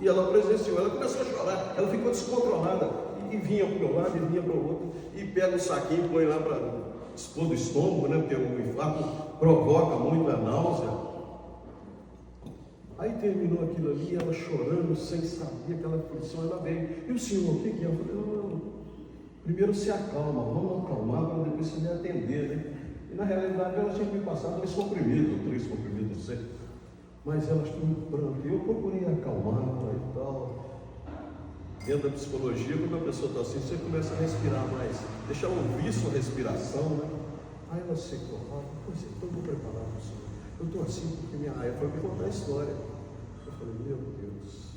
E ela presenciou, ela começou a chorar, ela ficou descontrolada, e vinha para o meu lado, e vinha para o outro, e pega o saquinho e põe lá para expor do estômago, né? Porque o infarto provoca muito a náusea. Aí terminou aquilo ali, ela chorando, sem saber, aquela aflição, ela veio. E o senhor, o que é? Eu falei, não, primeiro se acalma, vamos acalmar para depois se me atender, né? E na realidade ela tinha me passado 2 comprimidos, 3 comprimidos, não sei. Mas ela estava em pranto, e eu procurei acalmá-la e tal. Dentro da psicologia, quando a pessoa está assim, você começa a respirar mais, deixar ouvir sua respiração, né? Aí ela secou, pois é, então vou preparar para o senhor. Eu estou assim porque minha raia foi me contar a história. Eu falei, meu Deus,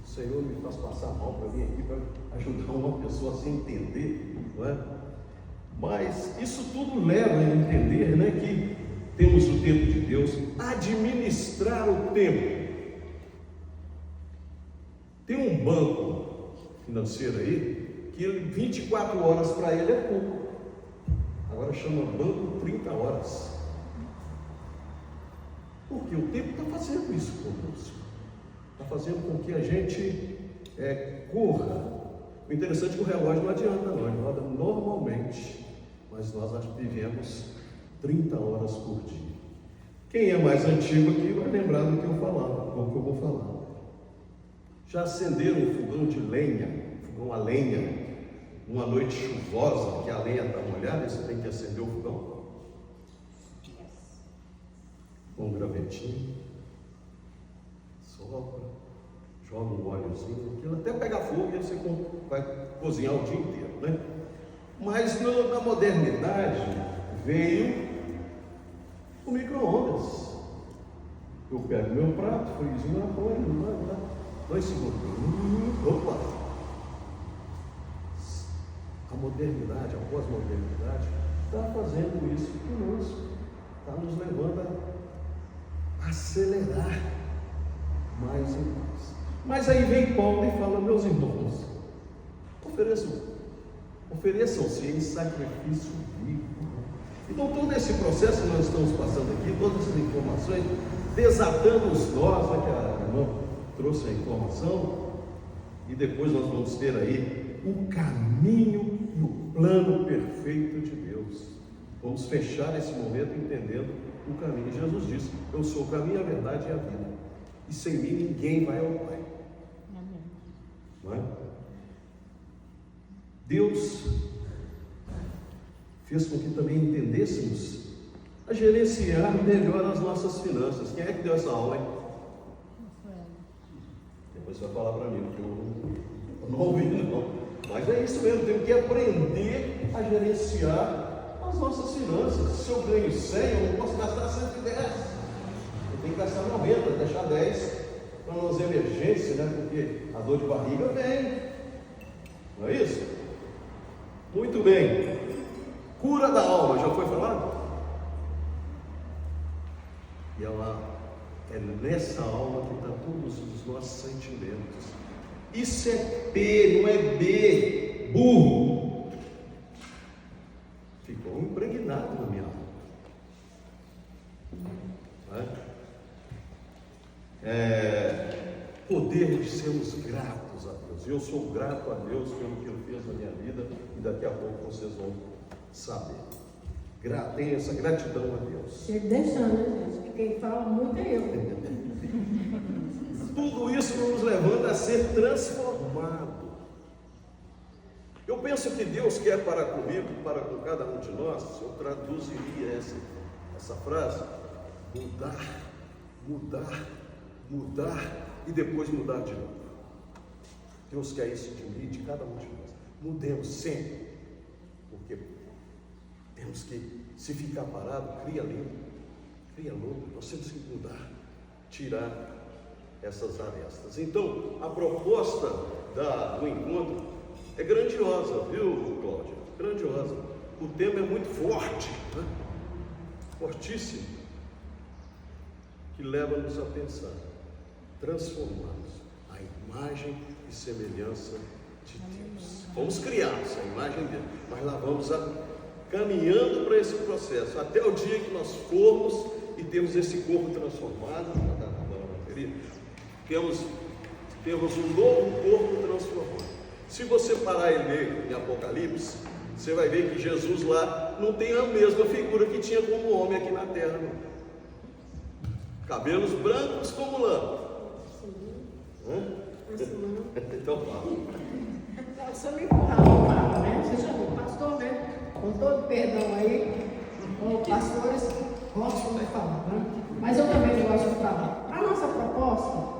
o Senhor me faz passar mal para vir aqui para ajudar uma pessoa a se entender, não é? Mas isso tudo leva a entender, né, que temos o tempo de Deus, administrar o tempo. Tem um banco financeiro aí, que 24 horas para ele é pouco. Agora chama banco 30 horas. Porque o tempo está fazendo isso conosco. Está fazendo com que a gente corra. O interessante é que o relógio não adianta não, ele roda normalmente. Mas nós vivemos 30 horas por dia. Quem é mais antigo aqui vai lembrar do que eu falava, do que eu vou falar. Já acenderam um fogão de lenha, fogão a lenha, uma noite chuvosa, que a lenha está molhada e você tem que acender o fogão? Com um gravetinho, sopra, joga um óleozinho, aquilo até pegar fogo e você vai cozinhar o dia inteiro, né? Mas na modernidade veio o micro-ondas. Eu pego meu prato, frisinho na folha, 2 segundos. Opa! A modernidade, a pós-modernidade, está fazendo isso conosco. Está nos levando a acelerar mais e mais. Mas aí vem Paulo e fala, meus irmãos, ofereçam-se em sacrifício vivo. Então todo esse processo que nós estamos passando aqui, todas essas informações, desatando os nós, né, que a irmã trouxe a informação, e depois nós vamos ter aí o caminho e o plano perfeito de Deus. Vamos fechar esse momento entendendo o caminho. Jesus disse, eu sou o caminho, a verdade e a vida, e sem mim ninguém vai ao Pai. Amém. Não é? Deus fez com que também entendêssemos a gerenciar melhor as nossas finanças. Quem é que deu essa aula, hein? Depois você vai falar para mim, porque eu não ouvi não. Mas é isso mesmo, temos que aprender a gerenciar as nossas finanças. Se eu ganho 100, eu não posso gastar 110. Eu tenho que gastar 90, deixar 10 para umas emergências, né? Porque a dor de barriga vem. Não é isso? Muito bem. Cura da alma, já foi falado? E é nessa alma que está todos os nossos sentimentos. Isso é P, não é B. Burro. Ficou impregnado na minha alma. Poder de sermos gratos a Deus. Eu sou grato a Deus pelo que Ele fez na minha vida, e daqui a pouco vocês vão saber. Tenha essa gratidão a Deus. Ele deixando, né, gente? Que quem fala muito é eu. Tudo isso nos levanta a ser transformado. Eu penso que Deus quer para comigo, para com cada um de nós, eu traduziria essa frase: mudar e depois mudar de novo. Deus quer isso de mim, de cada um de nós. Mudemos sempre, porque temos que, se ficar parado, cria louco, nós temos que mudar, tirar essas arestas. Então, a proposta do encontro é grandiosa, viu, Cláudia? Grandiosa. O tema é muito forte, né? Fortíssimo, que leva-nos a pensar, transformarmos a imagem e semelhança de Deus. Vamos criar essa imagem dele, mas lá vamos caminhando para esse processo, até o dia que nós formos e temos esse corpo transformado, temos temos um novo corpo transformado. Se você parar e ler em Apocalipse, você vai ver que Jesus lá não tem a mesma figura que tinha como homem aqui na terra, não. Cabelos brancos como lã. Então fala. Você me empurrava, né? Você já viu, pastor, né? Com todo perdão aí, os pastores gostam de falar, né? Mas eu também gosto de falar. A nossa proposta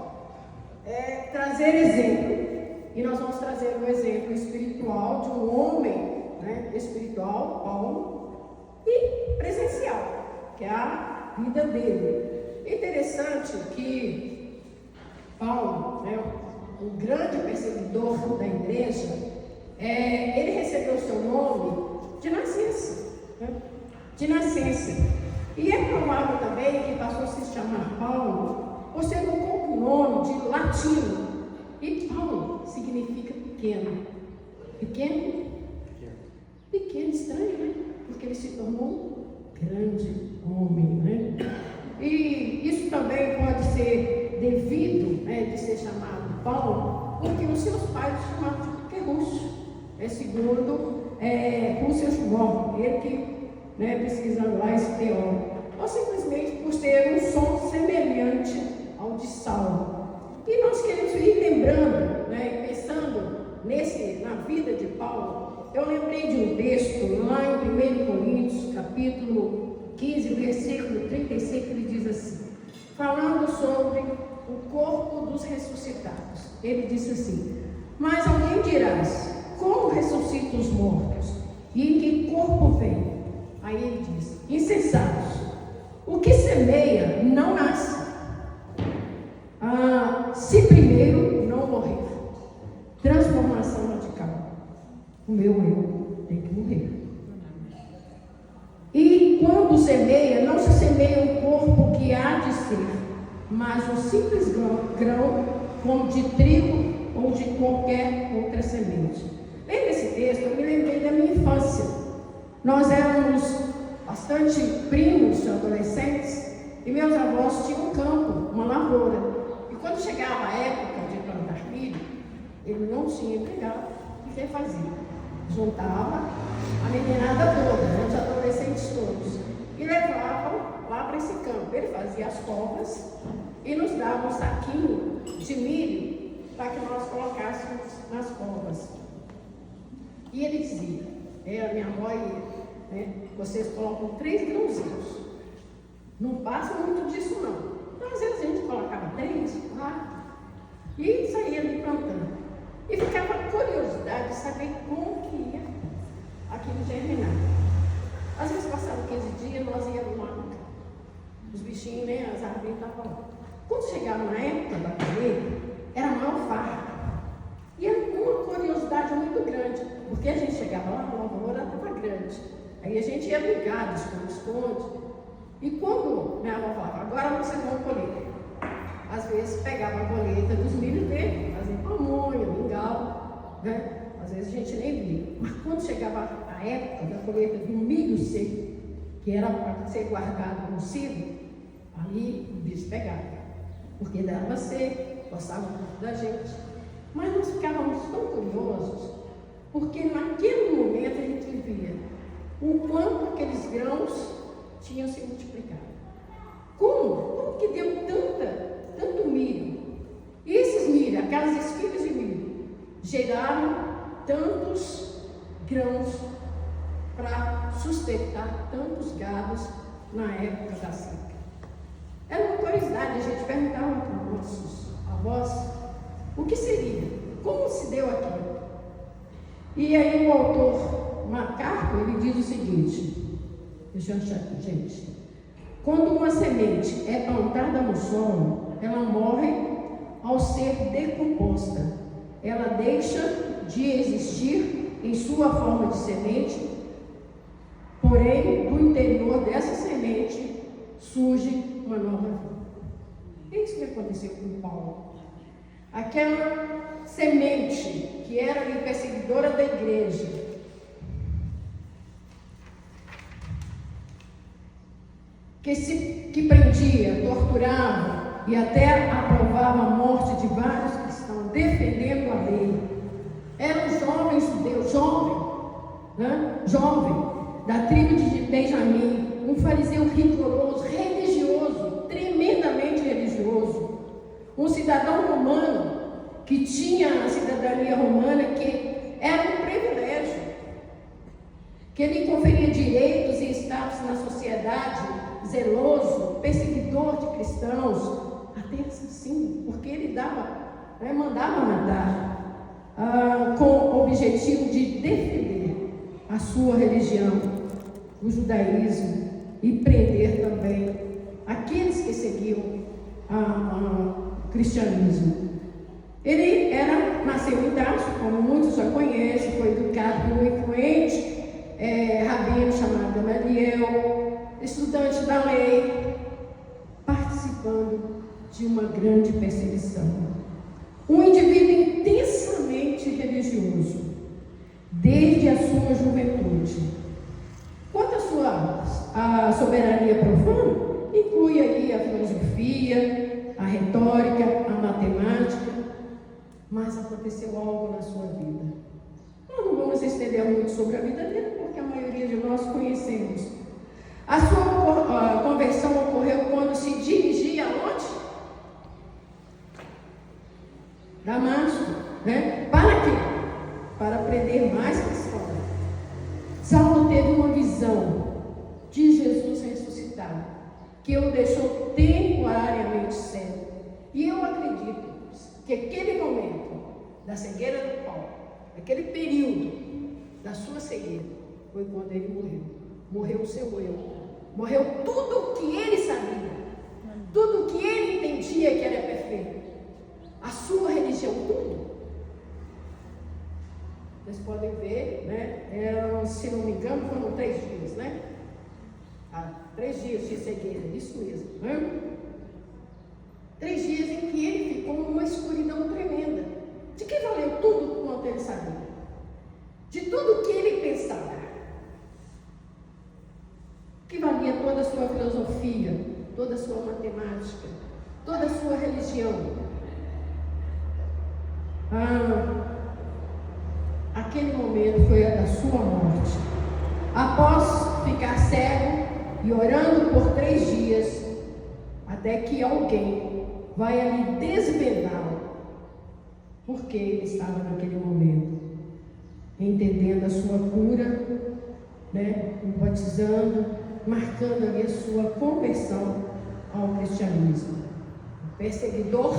é trazer exemplo. E nós vamos trazer um exemplo espiritual de um homem, né? Espiritual, Paulo, e presencial, que é a vida dele. Interessante que Paulo, né, um grande perseguidor da igreja, ele recebeu o seu nome de nascença, né? De nascença. E é provável também que passou a se chamar Paulo por ser um nome de latino. E Paulo significa pequeno. Pequeno? Pequeno, estranho, né? Porque ele se tornou grande homem, né? E isso também pode ser devido, né, de ser chamado Paulo, porque os seus pais chamavam de Pequerúcio, segundo Rússio Schwab, ele que, né, pesquisando lá esse teórico, ou simplesmente por ter um som semelhante ao de Saulo. E nós queremos ir lembrando, né, pensando na vida de Paulo. Eu lembrei de um texto lá em 1 Coríntios, capítulo 15, versículo 36, que ele diz assim, falando sobre o corpo dos ressuscitados. Ele disse assim, mas alguém dirás, como ressuscitam os mortos? E em que corpo vem? Aí ele diz, insensatos, o que semeia não nasce. Se primeiro não morrer, transformação radical, o meu eu tem que morrer. E quando semeia, não se semeia um corpo que há de ser, mas um simples grão, como de trigo ou de qualquer outra semente. Lendo esse texto, eu me lembrei da minha infância. Nós éramos bastante primos, adolescentes, e meus avós tinham um campo, uma lavoura. E quando chegava a época de plantar milho, ele não tinha empregado. O que ele fazia? Juntava a meninada toda, né, os adolescentes todos, e levavam lá para esse campo. Ele fazia as covas e nos dava um saquinho de milho para que nós colocássemos nas covas. E ele dizia, minha avó e ele, né, vocês colocam 3 grãozinhos. Não passa muito disso não. Então, às vezes a gente colocava 3, 4 e saía ali plantando. E ficava a curiosidade de saber como que ia aquilo germinar. Às vezes passavam 15 dias, nós íamos lá. Os bichinhos, né, as árvores estavam lá. Quando chegava na época da colheita, era uma alfarra. E era uma curiosidade muito grande, porque a gente chegava lá, a lavoura estava grande. Aí a gente ia brigar, esconde. E quando minha avó falava, agora vocês vão colher. Às vezes pegava a colheita dos milhos dele, fazia pamonha, mingau, né? Às vezes a gente nem via. Mas quando chegava a época da colheita do milho seco, que era para ser guardado no silo, ali o bicho pegava. Porque dava seco, gostava muito da gente. Mas nós ficávamos tão curiosos, porque naquele momento a gente via o quanto aqueles grãos tinham se multiplicado. Como que deu tanto milho? E esses milho, aquelas espigas de milho, geraram tantos grãos para sustentar tantos gados na época da seca. Era uma curiosidade, a gente perguntava para os nossos avós o que seria, como se deu aquilo. E aí o autor Macarco, ele diz o seguinte, deixa eu achar aqui, gente. Quando uma semente é plantada no solo, ela morre ao ser decomposta. Ela deixa de existir em sua forma de semente, porém, do interior dessa semente surge uma nova vida. É isso que aconteceu com Paulo. Aquela semente que era ali perseguidora da igreja, que prendia, torturava e até aprovava a morte de vários cristãos né, jovem, da tribo de Benjamim, um fariseu rigoroso, religioso, tremendamente religioso, um cidadão romano, que tinha a cidadania romana, que era um privilégio, que lhe conferia direitos e status na sociedade, zeloso, perseguidor de cristãos, até assassino, porque ele mandava matar, com o objetivo de defender a sua religião, o judaísmo, e prender também aqueles que seguiam o cristianismo. Ele nasceu em Tarso, como muitos já conhecem, foi educado por um influente rabino chamado Gamaliel, estudante da lei, participando de uma grande perseguição. Um indivíduo intensamente religioso, desde a sua juventude. Quanto à soberania profana, inclui aí a filosofia, a retórica, a matemática, mas aconteceu algo na sua vida. Nós não vamos estender muito sobre a vida dele, porque a maioria de nós conhecemos. A sua conversão ocorreu quando se dirigia aonde? Damasco, né? Para quê? Para prender mais cristãos. Saulo teve uma visão de Jesus ressuscitado, que o deixou temporariamente cego. E eu acredito que aquele momento da cegueira do Paulo, aquele período da sua cegueira, foi quando ele morreu. Morreu o seu eu. Morreu tudo o que ele sabia, tudo o que ele entendia que era perfeito. A sua religião, tudo. Vocês podem ver, né? Se não me engano, foram 3 dias, né? 3 dias de cegueira, isso mesmo. Né? 3 dias em que ele ficou numa escuridão tremenda. De que valeu tudo quanto ele sabia? De tudo que ele pensava. Que valia toda a sua filosofia, toda a sua matemática, toda a sua religião. Aquele momento foi a da sua morte. Após ficar cego e orando por 3 dias, até que alguém vai ali desvendá-lo, porque ele estava naquele momento, entendendo a sua cura, né, o batizando, marcando ali a sua conversão ao cristianismo. O perseguidor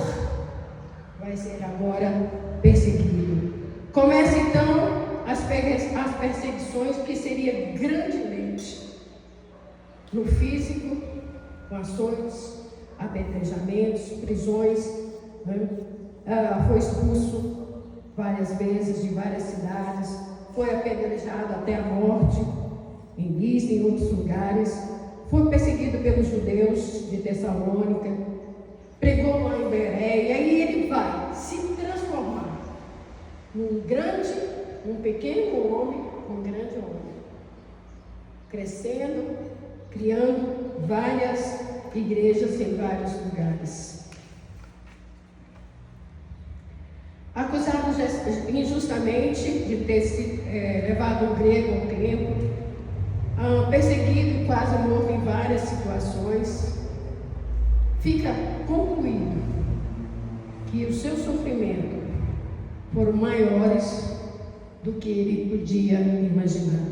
vai ser agora perseguido. Começa então as perseguições, que seria grandemente no físico, com ações, apedrejamentos, prisões, né? Foi expulso várias vezes de várias cidades, foi apedrejado até a morte em Listra e em outros lugares, foi perseguido pelos judeus de Tessalônica, pregou lá em Bereia, e aí ele vai se transformar num pequeno homem, um grande homem, crescendo, criando várias igrejas em vários lugares. Acusado injustamente de ter se levado um grego ao templo, perseguido e quase morto em várias situações, fica concluído que os seus sofrimentos foram maiores do que ele podia imaginar.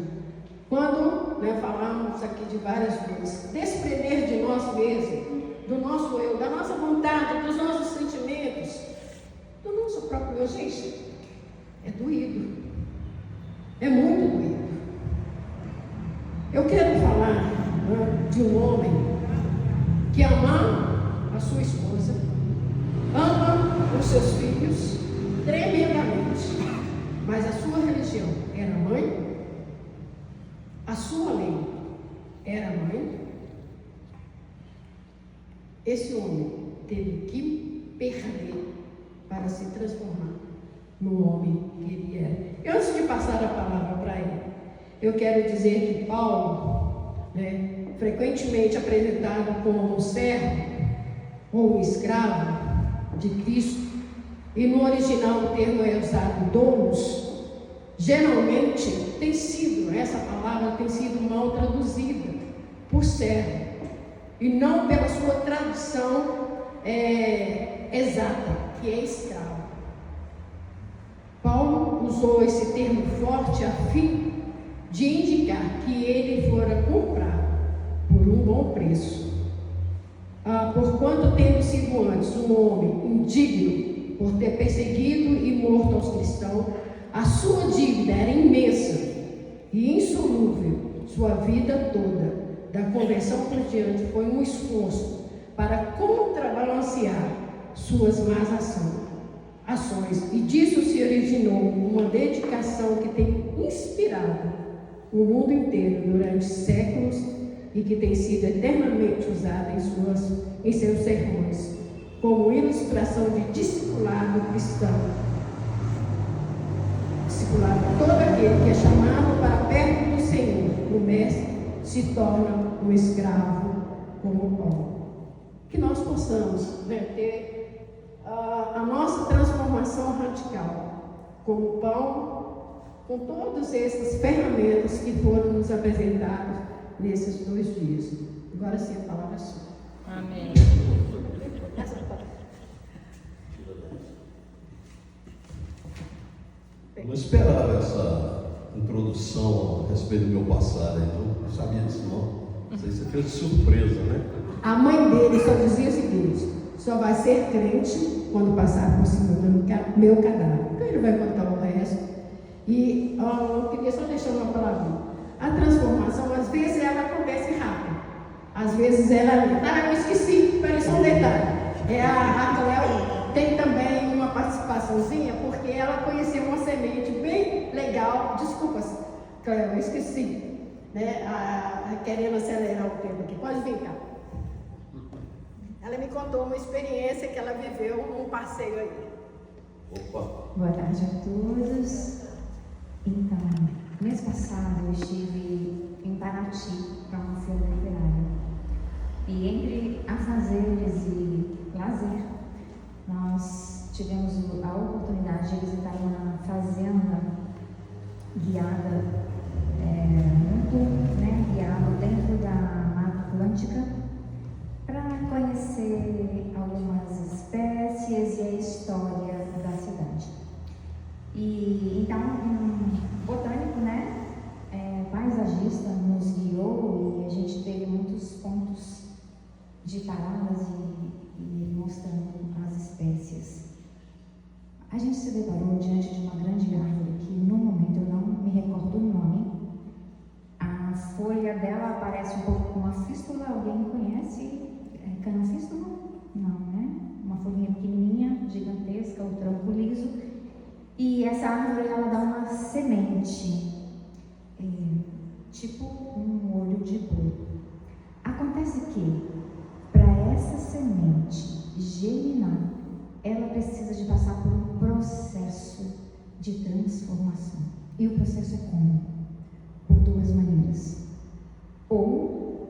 Quando falamos aqui de várias vezes, desprender de nós mesmos, do nosso eu, da nossa vontade, dos nossos sentimentos, do nosso próprio eu, gente, é doído, é muito doído. Eu quero falar de um homem que ama a sua esposa, ama os seus filhos tremendamente, mas a sua religião era mãe, a sua lei era mãe. Esse homem teve que perder para se transformar no homem que ele era. E antes de passar a palavra para ele, eu quero dizer que Paulo, frequentemente apresentado como um servo ou um escravo de Cristo, e no original o termo é usado doulos, Geralmente essa palavra tem sido mal traduzida por servo e não pela sua tradução exata, que é escravo. Paulo usou esse termo forte a fim de indicar que ele fora comprado por um bom preço. Porquanto, tendo sido antes um homem indigno por ter perseguido e morto aos cristãos, a sua dívida era imensa e insolúvel. Sua vida toda, da conversão por diante, foi um esforço para contrabalancear suas más ações, e disso se originou uma dedicação que tem inspirado o mundo inteiro durante séculos e que tem sido eternamente usada em seus sermões como ilustração de discipulado cristão. Discipulado, todo aquele que é chamado para perto do Senhor, o Mestre, se torna um escravo como Paulo. Que nós possamos ter a nossa transformação radical como Paulo, com todas essas ferramentas que foram nos apresentadas nesses 2 dias. Agora sim, a palavra é sua. Amém. Eu não esperava essa introdução a respeito do meu passado, então não sabia disso não. Não sei se você fez de surpresa, né? A mãe dele só dizia o seguinte: só vai ser crente quando passar por cima do meu cadáver. Então ele vai contar o resto. E eu queria só deixar uma palavra. A transformação, às vezes, ela acontece rápido. Às vezes ela... eu esqueci, peraí, só um detalhe. A Cléo tem também uma participaçãozinha, porque ela conheceu uma semente bem legal. Desculpa, Cléo, eu esqueci. Querendo acelerar o tempo aqui. Pode vir cá. Ela me contou uma experiência que ela viveu num passeio aí. Opa! Boa tarde a todos. Então, mês passado eu estive em Paraty para uma feira literária. E entre afazeres e lazer, nós tivemos a oportunidade de visitar uma fazenda guiada, um tour, guiado dentro da Mata Atlântica, para conhecer algumas espécies e a história da cidade. E então um botânico, paisagista nos guiou e a gente teve muitos pontos de paradas e mostrando as espécies. A gente se deparou diante de uma grande árvore que no momento eu não me recordo o nome. A folha dela parece um pouco com uma fístula. Alguém conhece? Canafístula? Não, né? Uma folhinha pequenininha, gigantesca, o tronco liso. E essa árvore, ela dá uma semente, tipo um olho de boi. Acontece que, para essa semente germinar, ela precisa de passar por um processo de transformação. E o processo é como? Por 2 maneiras. Ou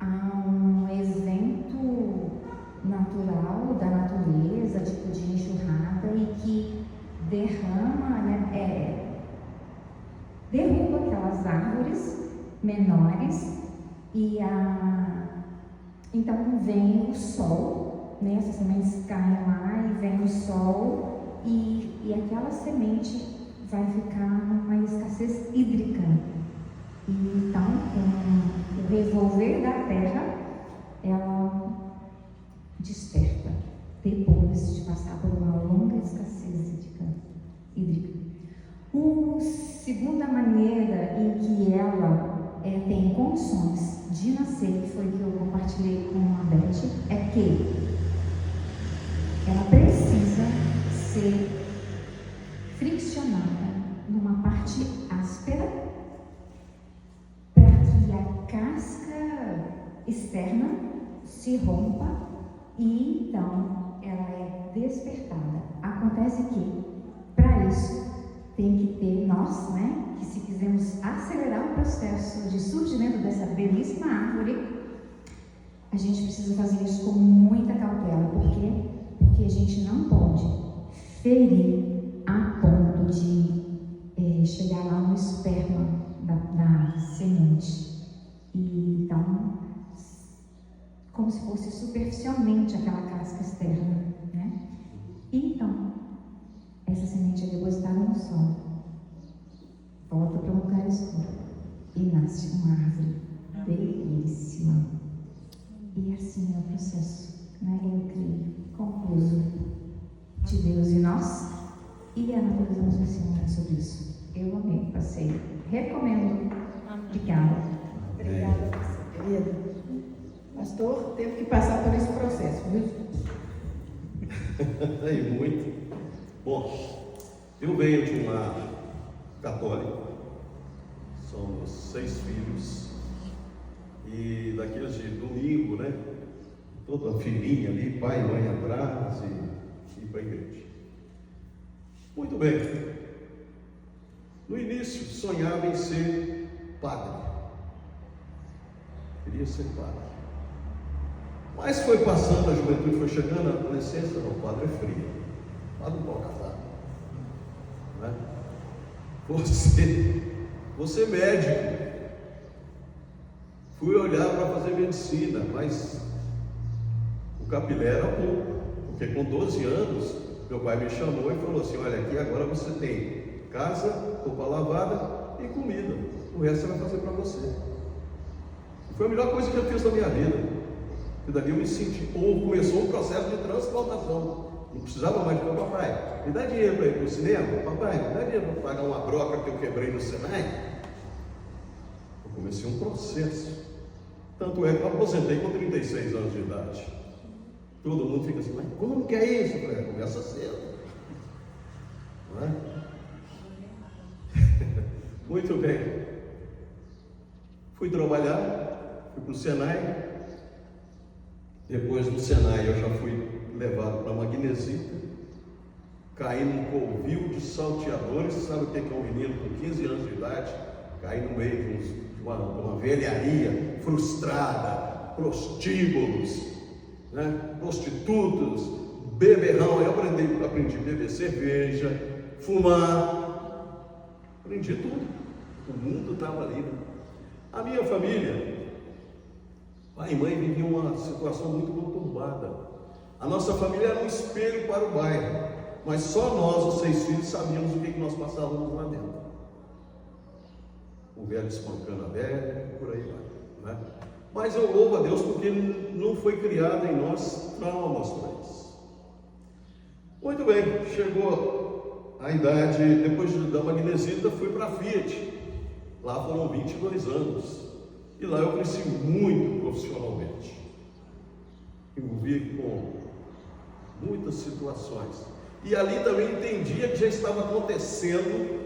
há um evento natural da natureza, tipo de enxurrada, e que derrama, derruba aquelas árvores menores e então vem o sol, essas sementes caem lá e vem o sol e aquela semente vai ficar numa escassez hídrica. E então, com o revolver da terra, ela desperta depois de passar por uma longa escassez hídrica. A segunda maneira em que ela tem condições de nascer, que foi o que eu compartilhei com a Beth, é que ela precisa ser friccionada numa parte áspera para que a casca externa se rompa e então ela é despertada. Acontece que, para isso, tem que ter nós, que se quisermos acelerar o processo de surgimento dessa belíssima árvore, a gente precisa fazer isso com muita cautela. Por quê? Porque a gente não pode ferir a ponto de fosse superficialmente aquela casca externa, né? Então, essa semente é depositada no solo, volta para um lugar escuro e nasce uma árvore belíssima. E assim é o processo, né? Eu creio, concluso, de Deus e nós, e a natureza nos ensina sobre isso. Eu amei, passei, recomendo. Obrigada. Obrigada, querida. Pastor, teve que passar por esse processo, viu? Aí, muito. Bom, eu venho de um lar católico, somos 6 filhos, e daqueles de domingo, né? Toda a filhinha ali, pai e mãe atrás, e ir para a igreja. Muito bem. No início, sonhava em ser padre. Queria ser padre. Mas foi passando, a juventude foi chegando, a adolescência, não, o padre é frio. O padre não pode casar. Né? Você é médico. Fui olhar para fazer medicina, mas o capilé era pouco. Porque com 12 anos, meu pai me chamou e falou assim: olha, aqui agora você tem casa, roupa lavada e comida. O resto você vai fazer para você. Foi a melhor coisa que eu fiz na minha vida. E dali eu me senti, começou um processo de transplantação. Não precisava mais de papai. Me dá dinheiro para ir para o cinema? Papai, me dá dinheiro para pagar uma broca que eu quebrei no Senai? Eu comecei um processo. Tanto é que eu aposentei com 36 anos de idade. Todo mundo fica assim: mas como que é isso? Eu falei: começa cedo. Não é? Muito bem. Fui trabalhar, fui para o Senai. Depois do Senai eu já fui levado para Magnesita, caí num covil de salteadores. Sabe o que é um menino com 15 anos de idade? Caí no meio de uma velharia frustrada, prostíbulos, né? Prostitutos, beberrão. Eu aprendi a beber cerveja, fumar, aprendi tudo. O mundo estava ali, né? A minha família, pai e mãe, viviam uma situação muito conturbada. A nossa família era um espelho para o bairro, mas só nós, os 6 filhos, sabíamos o que nós passávamos lá dentro. O velho espancando a velha, por aí vai, né? Mas eu louvo a Deus porque não foi criado em nós traumas para isso. Muito bem, chegou a idade, depois da Magnesita, fui para a Fiat. Lá foram 22 anos. E lá eu cresci muito profissionalmente. Envolvi com muitas situações. E ali também entendia que já estava acontecendo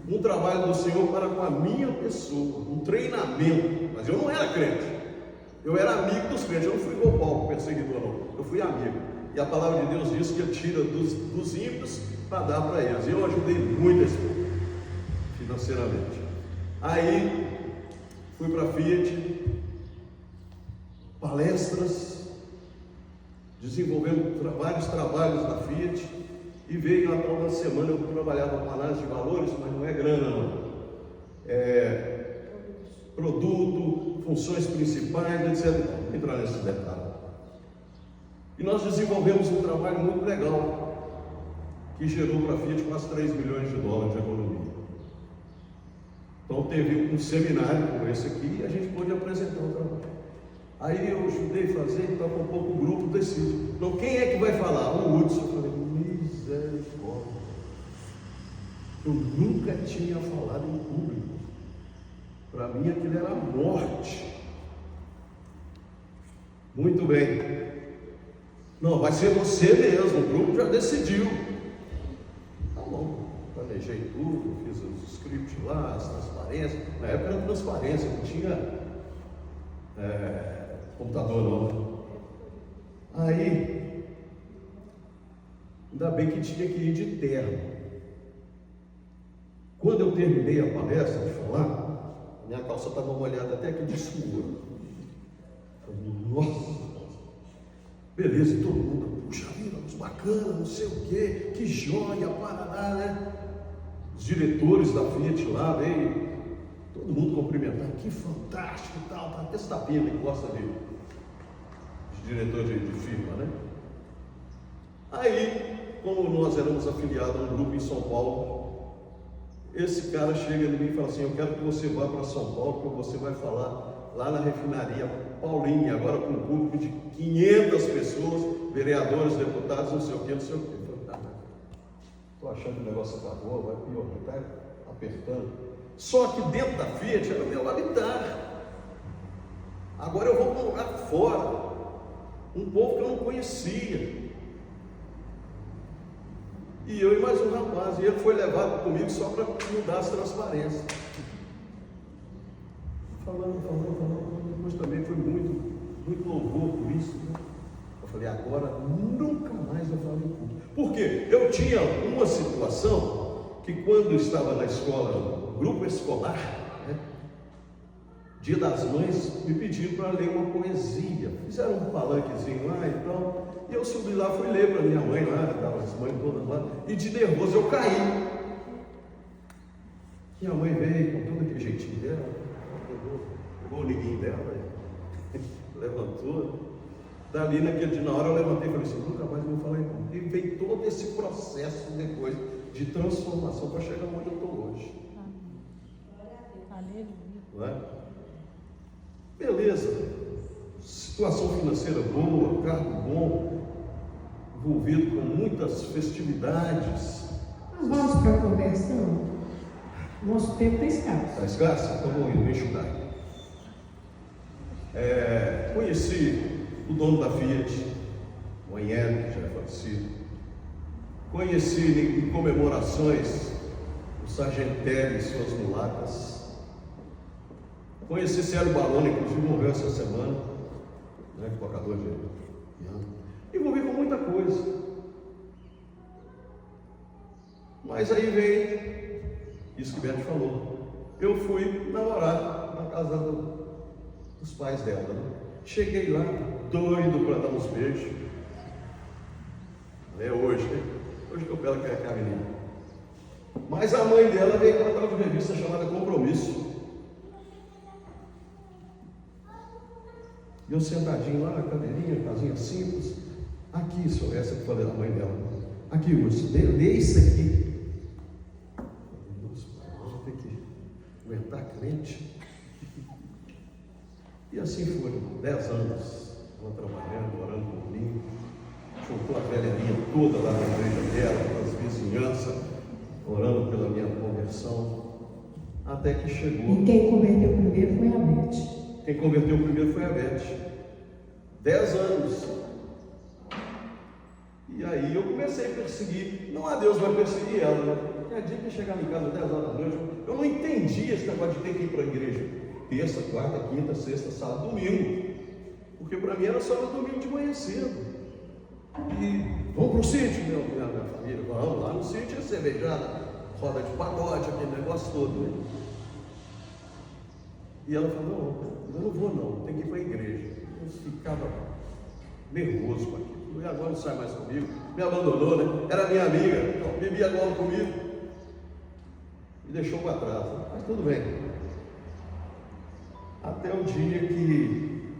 um trabalho do Senhor para com a minha pessoa, um treinamento. Mas eu não era crente. Eu era amigo dos crentes. Eu não fui igual Paulo, perseguidor, não. Eu fui amigo. E a palavra de Deus diz que ele tira dos ímpios para dar para eles. E eu ajudei muito esse povo, financeiramente. Aí fui para a Fiat, palestras, desenvolvendo vários trabalhos na Fiat, e veio a tal da semana eu trabalhava com análise de valores, mas não é grana não. É produto, funções principais, etc. Não vou entrar nesse detalhe. E nós desenvolvemos um trabalho muito legal, que gerou para a Fiat quase 3 milhões de dólares de economia. Então teve um seminário como esse aqui e a gente pôde apresentar o trabalho. Aí eu ajudei a fazer, então com um pouco o grupo decide. Então quem é que vai falar? O Hudson. Eu falei: misericórdia. Eu nunca tinha falado em público. Para mim aquilo era morte. Muito bem. Não, vai ser você mesmo, o grupo já decidiu. Tá bom, planejei tudo, fiz os scripts lá, as transparências. Na época era transparência, não tinha computador não. Aí, ainda bem que tinha que ir de terno. Quando eu terminei a palestra de falar, minha calça estava molhada até aqui de suor. Falei: nossa! Beleza, e todo mundo: puxa vida, bacana, não sei o quê, que joia, Paraná, né? Os diretores da Fiat lá veio, todo mundo cumprimentando: que fantástico e tal, tá até esse tapinha que gosta de diretor de firma, né? Aí, como nós éramos afiliados a um grupo em São Paulo, esse cara chega em mim e fala assim: eu quero que você vá para São Paulo, porque você vai falar lá na refinaria Paulinha, agora com um público de 500 pessoas, vereadores, deputados, não sei o que, não sei o que. Eu falei: estou achando que o negócio acabou, vai pior, está apertando. Só que dentro da Fiat era o meu habitat. Agora eu vou para um lugar fora, um povo que eu não conhecia. E eu e mais um rapaz, e ele foi levado comigo só para mudar as transparências. Falando, depois também foi muito louvor por isso, né? Eu falei: agora nunca mais eu falo em público. Por quê? Eu tinha uma situação que, quando eu estava na escola, no grupo escolar, né, Dia das Mães, me pediram para ler uma poesia. Fizeram um palanquezinho lá e tal. E eu subi lá, fui ler para minha mãe lá, estava as mães todas lá, e de nervoso eu caí. Minha mãe veio com todo aquele jeitinho dela, pegou o liguinho dela, levantou. Dali naquele dia, na hora eu levantei e falei assim: nunca mais vou falar em público. E veio todo esse processo depois de transformação para chegar onde eu estou hoje. Não é? Beleza, situação financeira boa, cargo bom, envolvido com muitas festividades. Nós vamos para a conversão. Nosso tempo está escasso. Está escasso? Então vou enxugar. Conheci o dono da Fiat, o Anhelo, que já é falecido. Conheci em comemorações o Sargentelli e suas mulacas. Conheci Célio Balona, inclusive morreu essa semana, né, tocador de piano. Envolvi com muita coisa. Mas aí veio isso que Beth falou. Eu fui namorar na casa dos pais dela, né? Cheguei lá, doido para dar uns beijos. É hoje, né? Hoje que eu pego a menina. Mas a mãe dela veio com uma tal de revista chamada Compromisso. E eu sentadinho lá na cadeirinha, casinha simples. Aqui, senhor, essa que eu falei da mãe dela. Aqui, Urso, lê isso aqui. Deus, vou ter que aguentar crente. E assim foram 10 anos, ela trabalhando, orando por mim. Juntou a velharia toda lá na igreja dela, pelas vizinhanças, orando pela minha conversão. Até que chegou. E quem converteu primeiro foi a Beth. Quem converteu primeiro foi a Beth. 10 anos. E aí eu comecei a perseguir. Não, a Deus vai perseguir ela, né? Porque a dia que eu chegava em casa 10 horas da noite, eu não entendia esse negócio de ter que ir para a igreja terça, quarta, quinta, sexta, sábado, domingo. Porque para mim era só no domingo de manhã cedo. E vamos para o sítio, minha família, vamos lá no sítio, é cervejada, roda de pagode, aquele negócio todo, né? E ela falou: não, eu não vou não, tem que ir para a igreja. Eu ficava nervoso com aquilo. E agora não sai mais comigo, me abandonou, né? Era minha amiga, então, bebia agora comigo, me deixou para trás, né? Mas tudo bem. Até o dia que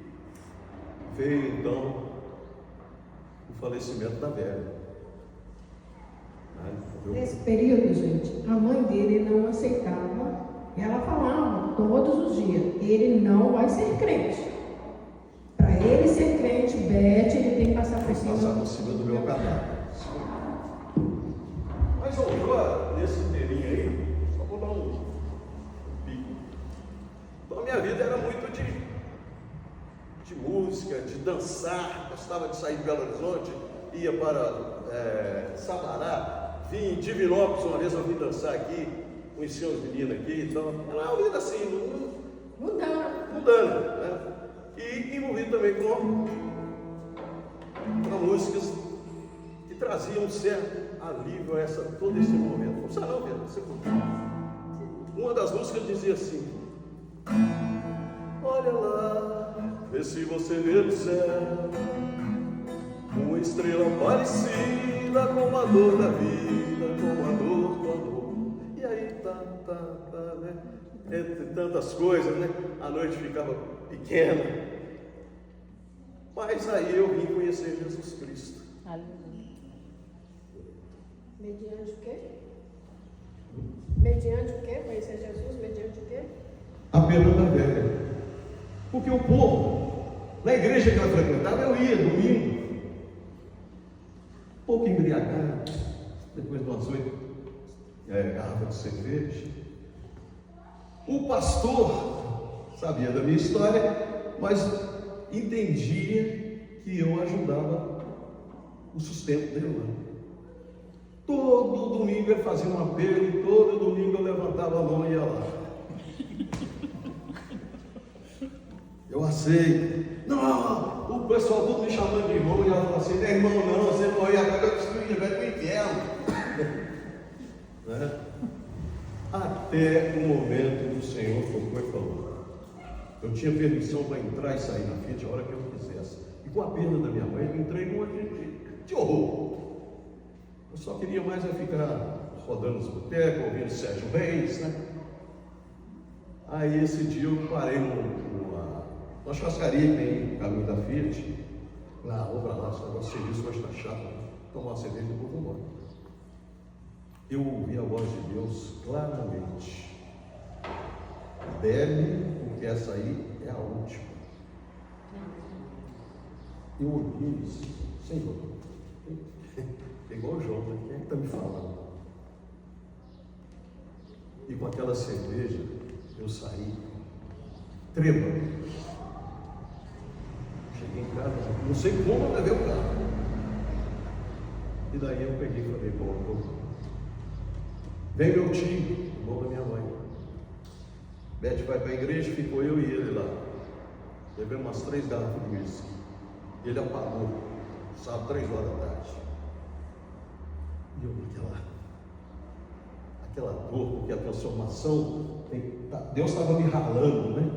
veio então o falecimento da velha. Nesse período, gente, a mãe dele não aceitava. Ela falava todos os dias: ele não vai ser crente. Para ele ser crente, Beth, ele tem que passar por cima. Passar por cima do meu cadáver. Mas agora, nesse inteirinho aí, só vou dar um pico. Então a minha vida era muito de música, de dançar. Gostava de sair de Belo Horizonte, ia para Sabará, vim em Divinópolis uma vez, eu vim dançar aqui, conheci umas meninas aqui, então era uma vida assim, mudando, né? E envolvido também com músicas que traziam um certo alívio a todo esse momento. Não precisa não, Pedro, você curtiu. Uma das músicas dizia assim: olha lá, vê se você vê no céu uma estrela parecida com a dor da vida, com a dor do amor. E aí né? Entre tantas coisas, né? A noite ficava pequena. Mas aí eu vim conhecer Jesus Cristo. Mediante o quê? Mediante o quê? Conhecer Jesus, mediante o quê? A perda da velha. Porque o povo, na igreja que ela frequentava, eu ia domingo, um pouco embriagado, depois de umas 8 garrafas de cerveja. O pastor sabia da minha história, mas entendia que eu ajudava o sustento dele lá. Todo domingo ele fazia um apelo e todo domingo eu levantava a mão e ia lá. Eu aceito. Não, o pessoal todo me chamando de irmão e ela falou assim: não é irmão não, você morreu agora, eu destruí, vai para o inferno. Né? Até o momento que o Senhor tocou e falou: eu tinha permissão para entrar e sair na Fiat a hora que eu quisesse. E com a perda da minha mãe, eu entrei numa de horror. Eu só queria mais ficar rodando os botecos, ouvindo Sérgio Reis, né? Aí esse dia eu parei numa churrascaria que tem no caminho da Fiat. Lá, vou para lá, esse negócio de serviço vai estar chato, né? Tomar uma cerveja e depois vou embora. Eu ouvi a voz de Deus claramente: bebe, porque essa aí é a última. Eu ouvi isso, Senhor, é igual o João, né? Quem é que está me falando? E com aquela cerveja eu saí trêbado. Cheguei em casa, não sei como eu levei o carro. E daí eu peguei e falei: bom, vem meu tio, irmão da minha mãe. Bete vai para a igreja, ficou eu e ele lá. Bebemos umas 3 garrafas de uísque. Ele apagou, sábado, 3 horas da tarde. E eu aquela dor, porque a transformação, Deus estava me ralando, né?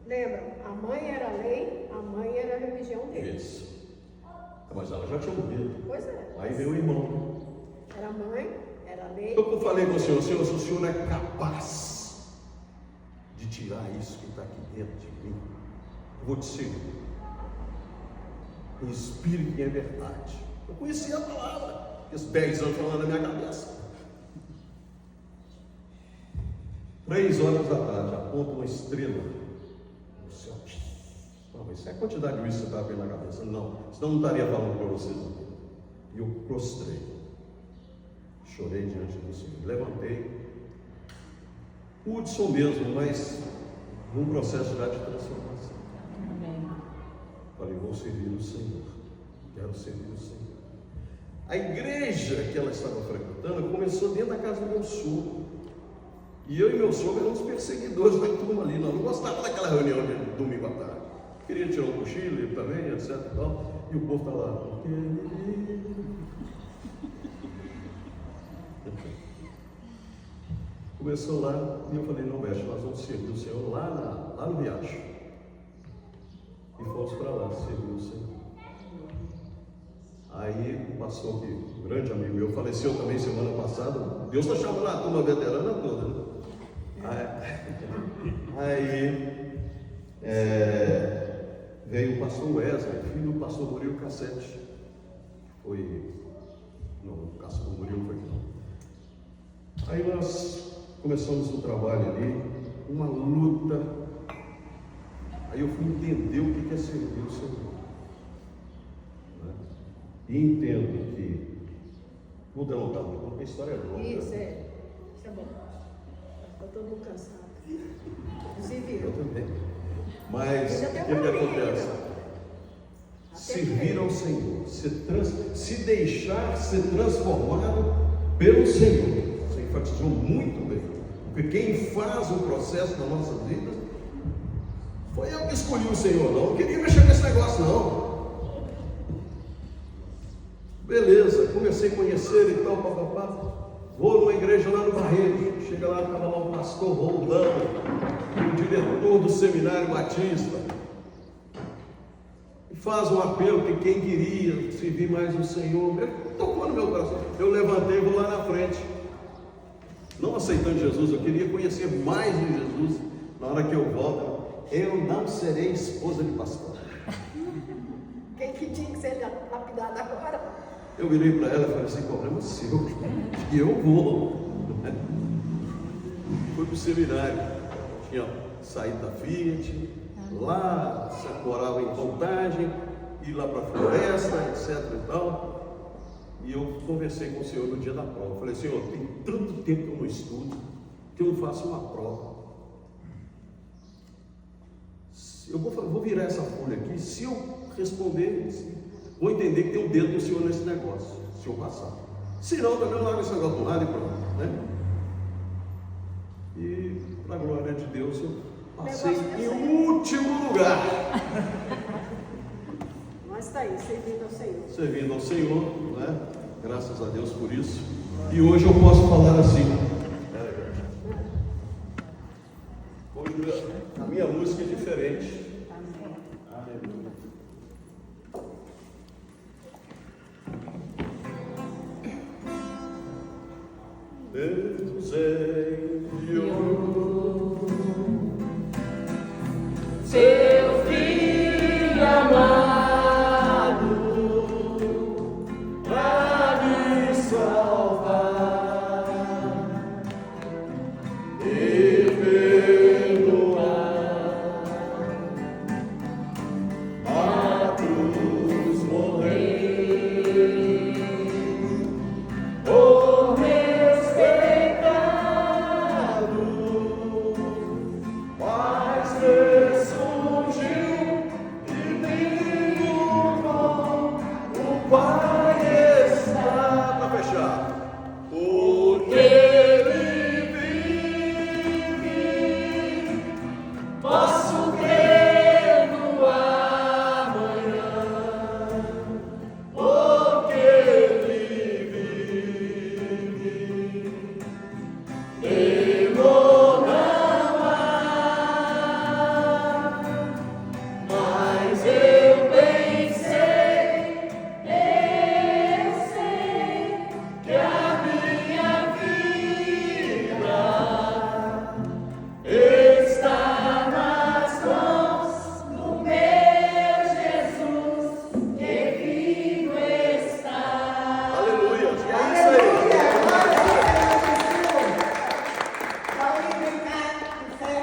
Lembra? A mãe era lei, a mãe era a religião dele. Isso. Mas ela já tinha morrido. Pois é. Aí veio o irmão. Era mãe, era lei. Então, eu falei com o Senhor: Senhor, se o Senhor é capaz de tirar isso que está aqui dentro de mim, eu vou te seguir. Em espírito e em verdade. Eu conhecia a palavra. Esses 10 anos falando na minha cabeça. 3 horas da tarde, aponta uma estrela no céu. Não, mas isso é a quantidade de uísque que você está vendo na cabeça. Não, senão não estaria falando para vocês. E eu prostrei. Chorei diante do Senhor. Levantei. Hudson mesmo, mas num processo já de transformação. Amém. Falei: vou servir o Senhor. Quero servir o Senhor. A igreja que ela estava frequentando começou dentro da casa do meu sogro. E eu e meu sogro éramos perseguidores da turma ali. Não gostava daquela reunião de domingo à tarde. Queria tirar um cochilo, ele também, etc. E, tal. E o povo está lá. Começou lá e eu falei: não, Bete, nós vamos servir o Senhor lá no Riacho. E fomos para lá servir o Senhor. Aí o pastor, que um grande amigo meu, faleceu também semana passada. Deus está chamando a turma veterana toda, né? Aí veio o pastor Wesley, filho do pastor Murilo Cassete. Não, o pastor Murilo foi não. Aí nós começamos o trabalho ali, uma luta. Aí eu fui entender o que é servir o Senhor. E entendo que, vou delongar muito, porque a história é longa. Isso é bom. Está todo mundo cansado. Inclusive Eu também. Mas o que acontece? Servir ao Senhor, se deixar ser transformado pelo Senhor. Você enfatizou muito bem. Porque quem faz o processo da nossa vida foi eu que escolhi o Senhor, não queria mexer nesse negócio, não. Beleza, comecei a conhecer e tal, papapá. Vou numa igreja lá no Barreiro. Chega lá, estava lá o pastor Roldão, o diretor do seminário Batista. E faz um apelo que quem queria servir mais o Senhor, tocou no meu coração. Eu levantei e vou lá na frente. Não aceitando Jesus, eu queria conhecer mais de Jesus. Na hora que eu volto, eu não serei esposa de pastor. Quem que tinha que ser lapidado agora? Eu virei para ela e falei assim, problema seu, e eu vou. Fui para o seminário, tinha saído da Fiat, lá se morava em Contagem, ir lá para a floresta, etc e tal. E eu conversei com o senhor no dia da prova. Falei, senhor, tem tanto tempo que eu não estudo, que eu não faço uma prova. Eu vou virar essa folha aqui, se eu responder, vou entender que tem o dedo do senhor nesse negócio, se eu passar. Se não, também eu largo esse negócio do lado e pronto, né? E, para a glória de Deus, eu passei em último lugar. Mas está aí, servindo ao Senhor. Servindo ao Senhor, né? Graças a Deus por isso. E hoje eu posso falar assim. Hoje a minha música é diferente. Aleluia. Deus enviou seu filho amado para me salvar.